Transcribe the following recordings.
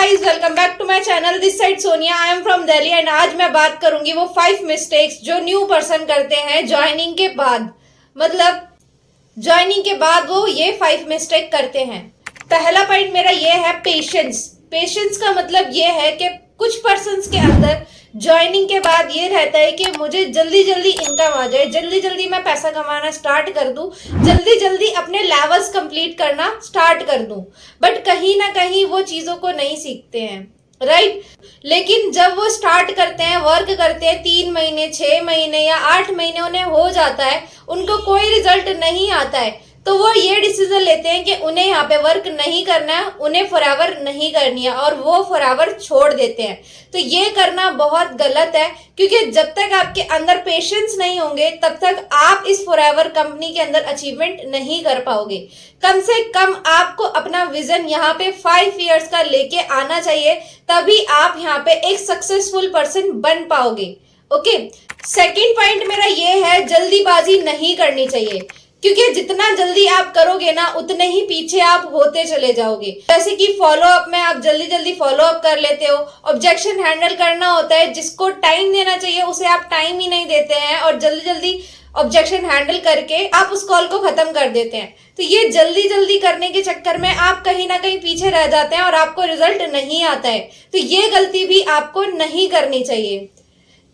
Guys, welcome back to my channel. This side Sonia, I am from Delhi and आज मैं बात करूंगी वो 5 मिस्टेक्स जो न्यू पर्सन करते हैं ज्वाइनिंग के बाद। मतलब ज्वाइनिंग के बाद वो ये 5 मिस्टेक करते हैं। पहला पॉइंट मेरा ये है पेशेंस। पेशेंस का मतलब ये है कि कुछ पर्सन्स के अंदर ज्वाइनिंग के बाद ये रहता है कि मुझे जल्दी जल्दी इनकम आ जाए, जल्दी जल्दी मैं पैसा कमाना स्टार्ट कर दूं, जल्दी जल्दी अपने लेवल्स कंप्लीट करना स्टार्ट कर दूं। बट कहीं ना कहीं वो चीजों को नहीं सीखते हैं, राइट? लेकिन जब वो स्टार्ट करते हैं, वर्क करते हैं, 3 महीने 6 महीने या 8 महीने उन्हें हो जाता है, उनको कोई रिजल्ट नहीं आता है, तो वो ये डिसीजन लेते हैं कि उन्हें यहाँ पे वर्क नहीं करना है, उन्हें फॉरएवर नहीं करनी है और वो फॉरएवर छोड़ देते हैं। तो ये करना बहुत गलत है, क्योंकि जब तक आपके अंदर पेशेंस नहीं होंगे तब तक आप इस फॉरएवर कंपनी के अंदर अचीवमेंट नहीं कर पाओगे। कम से कम आपको अपना विजन यहाँ पे 5 इयर्स का लेके आना चाहिए, तभी आप यहाँ पे एक सक्सेसफुल पर्सन बन पाओगे। ओके, सेकेंड पॉइंट मेरा ये है, जल्दीबाजी नहीं करनी चाहिए, क्योंकि जितना जल्दी आप करोगे ना उतने ही पीछे आप होते चले जाओगे। जैसे कि फॉलो अप में आप जल्दी जल्दी फॉलो अप कर लेते हो, ऑब्जेक्शन हैंडल करना होता है, जिसको टाइम देना चाहिए उसे आप टाइम ही नहीं देते हैं और जल्दी जल्दी ऑब्जेक्शन हैंडल करके आप उस कॉल को खत्म कर देते हैं। तो ये जल्दी जल्दी करने के चक्कर में आप कहीं ना कहीं पीछे रह जाते हैं और आपको रिजल्ट नहीं आता है। तो ये गलती भी आपको नहीं करनी चाहिए।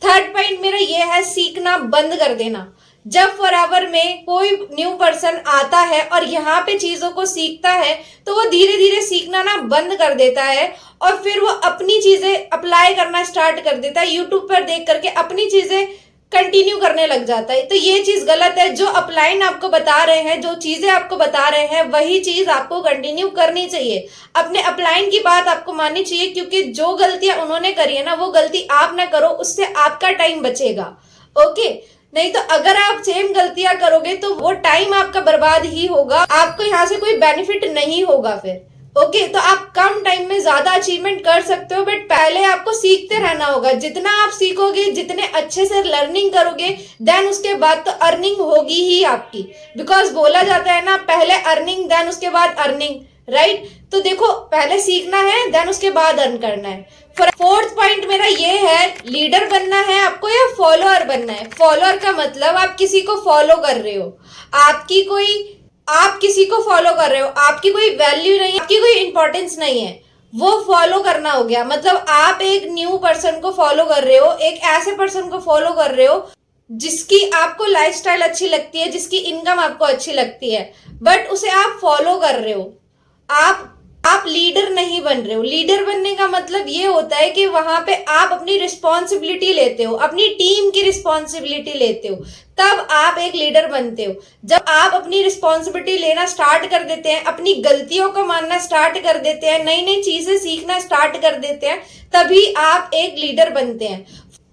थर्ड पॉइंट मेरा ये है, सीखना बंद कर देना। जब फॉरएवर में कोई न्यू पर्सन आता है और यहाँ पे चीजों को सीखता है तो वो धीरे धीरे सीखना ना बंद कर देता है और फिर वो अपनी चीजें अप्लाई करना स्टार्ट कर देता है। यूट्यूब पर देख करके अपनी चीजें कंटिन्यू करने लग जाता है। तो ये चीज गलत है। जो अपलाइन आपको बता रहे हैं, जो चीजें आपको बता रहे हैं, वही चीज आपको कंटिन्यू करनी चाहिए। अपने अपलाइन की बात आपको माननी चाहिए, क्योंकि जो गलतियां उन्होंने करी है ना वो गलती आप ना करो, उससे आपका टाइम बचेगा। ओके, नहीं तो अगर आप सेम गलतियां करोगे तो वो टाइम आपका बर्बाद ही होगा, आपको यहाँ से कोई बेनिफिट नहीं होगा फिर। ओके, तो आप कम टाइम में ज्यादा अचीवमेंट कर सकते हो, बट पहले आपको सीखते रहना होगा। जितना आप सीखोगे, जितने अच्छे से लर्निंग करोगे, देन उसके बाद तो अर्निंग होगी ही आपकी। बिकॉज बोला जाता है ना, पहले अर्निंग देन उसके बाद अर्निंग, राइट? तो देखो, पहले सीखना है देन उसके बाद अर्न करना है। फोर्थ पॉइंट मेरा ये है, लीडर बनना है आपको या फॉलोअर बनना है। फॉलोअर का मतलब आप किसी को फॉलो कर रहे हो, आप किसी को फॉलो कर रहे हो, आपकी कोई वैल्यू नहीं, आपकी कोई इंपॉर्टेंस नहीं है, वो फॉलो करना हो गया। मतलब आप एक न्यू पर्सन को फॉलो कर रहे हो, एक ऐसे पर्सन को फॉलो कर रहे हो जिसकी आपको लाइफस्टाइल अच्छी लगती है, जिसकी इनकम आपको अच्छी लगती है, बट उसे आप फॉलो कर रहे हो। आप लीडर नहीं बन रहे हो। लीडर बनने का मतलब ये होता है कि वहां पे आप अपनी रिस्पॉन्सिबिलिटी लेते हो, अपनी टीम की रिस्पॉन्सिबिलिटी लेते हो, तब आप एक लीडर बनते हो। जब आप अपनी रिस्पॉन्सिबिलिटी लेना स्टार्ट कर देते हैं, अपनी गलतियों को मानना स्टार्ट कर देते हैं, नई नई चीजें सीखना स्टार्ट कर देते हैं, तभी आप एक लीडर बनते हैं।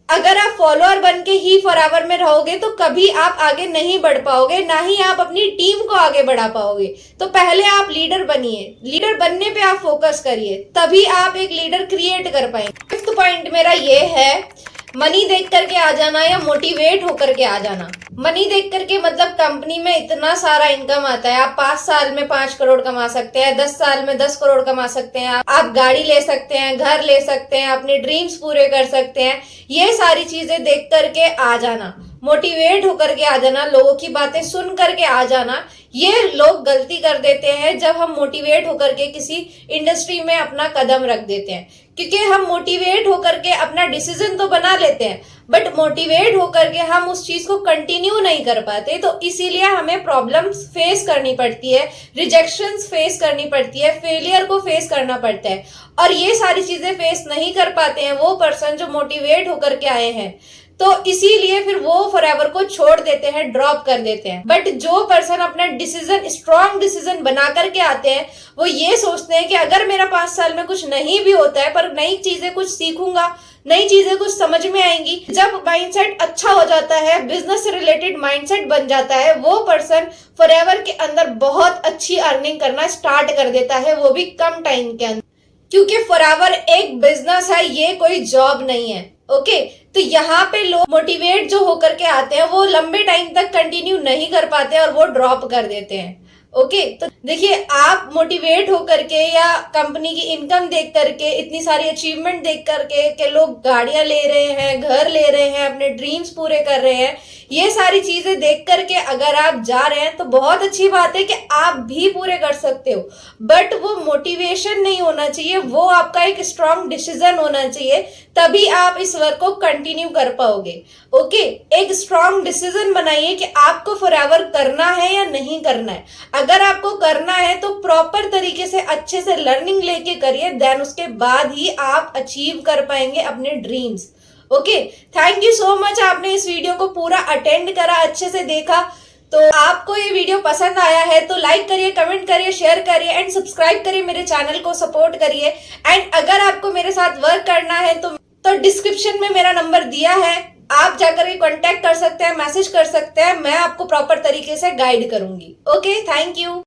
अगर आप फॉलोअर बन के ही फॉरएवर में रहोगे तो कभी आप आगे नहीं बढ़ पाओगे, ना ही आप अपनी टीम को आगे बढ़ा पाओगे। तो पहले आप लीडर बनिए, लीडर बनने पे आप फोकस करिए, तभी आप एक लीडर क्रिएट कर पाएंगे। फिफ्थ पॉइंट मेरा ये है, मनी देख करके आ जाना या मोटिवेट होकर के आ जाना। मनी देख करके मतलब कंपनी में इतना सारा इनकम आता है, आप 5 साल में 5 करोड़ कमा सकते हैं, 10 साल में 10 करोड़ कमा सकते हैं, आप गाड़ी ले सकते हैं, घर ले सकते हैं, अपने ड्रीम्स पूरे कर सकते हैं। ये सारी चीजें देख करके आ जाना, मोटिवेट होकर के आ जाना, लोगों की बातें सुन करके आ जाना, ये लोग गलती कर देते हैं जब हम मोटिवेट होकर के किसी इंडस्ट्री में अपना कदम रख देते हैं। क्योंकि हम मोटिवेट होकर के अपना डिसीजन तो बना लेते हैं, बट मोटिवेट होकर के हम उस चीज को कंटिन्यू नहीं कर पाते, तो इसीलिए हमें प्रॉब्लम्स फेस करनी पड़ती है, रिजेक्शंस फेस करनी पड़ती है, फेलियर को फेस करना पड़ता है। और ये सारी चीजें फेस नहीं कर पाते हैं वो पर्सन जो मोटिवेट होकर के आए हैं, तो इसीलिए फिर वो फॉरएवर को छोड़ देते हैं, ड्रॉप कर देते हैं। बट जो पर्सन अपना डिसीजन, स्ट्रॉन्ग डिसीजन बना करके आते हैं, वो ये सोचते हैं कि अगर मेरा 5 साल में कुछ नहीं भी होता है, पर नई चीजें कुछ सीखूंगा, नई चीजें कुछ समझ में आएंगी। जब माइंडसेट अच्छा हो जाता है, बिजनेस से रिलेटेड माइंडसेट बन जाता है, वो पर्सन फॉरएवर के अंदर बहुत अच्छी अर्निंग करना स्टार्ट कर देता है, वो भी कम टाइम के अंदर। क्योंकि फॉरएवर एक बिजनेस है, ये कोई जॉब नहीं है। ओके, तो यहाँ पे लोग मोटिवेट जो होकर के आते हैं वो लंबे टाइम तक कंटिन्यू नहीं कर पाते और वो ड्रॉप कर देते हैं। ओके तो देखिए, आप मोटिवेट होकर के या कंपनी की इनकम देख करके, इतनी सारी अचीवमेंट देख करके कि लोग गाड़ियां ले रहे हैं, घर ले रहे हैं, अपने ड्रीम्स पूरे कर रहे हैं, ये सारी चीजें देख करके अगर आप जा रहे हैं तो बहुत अच्छी बात है कि आप भी पूरे कर सकते हो। बट वो मोटिवेशन नहीं होना चाहिए, वो आपका एक स्ट्रांग डिसीजन होना चाहिए, तभी आप इस वर्क को कंटिन्यू कर पाओगे। ओके, एक स्ट्रांग डिसीजन बनाइए कि आपको फॉरएवर करना है या नहीं करना है। अगर आपको करना है तो प्रॉपर तरीके से अच्छे से लर्निंग लेके करिए, देन उसके बाद ही आप अचीव कर पाएंगे अपने dreams. Okay, thank you so much, आपने इस वीडियो को पूरा अटेंड करा, अच्छे से देखा। तो आपको ये वीडियो पसंद आया है तो लाइक करिए, कमेंट करिए, शेयर करिए एंड सब्सक्राइब करिए, मेरे चैनल को सपोर्ट करिए। एंड अगर आपको मेरे साथ वर्क करना है तो डिस्क्रिप्शन में मेरा नंबर दिया है, आप जाकर के कांटेक्ट कर सकते हैं, मैसेज कर सकते हैं, मैं आपको प्रॉपर तरीके से गाइड करूंगी। Okay, thank you.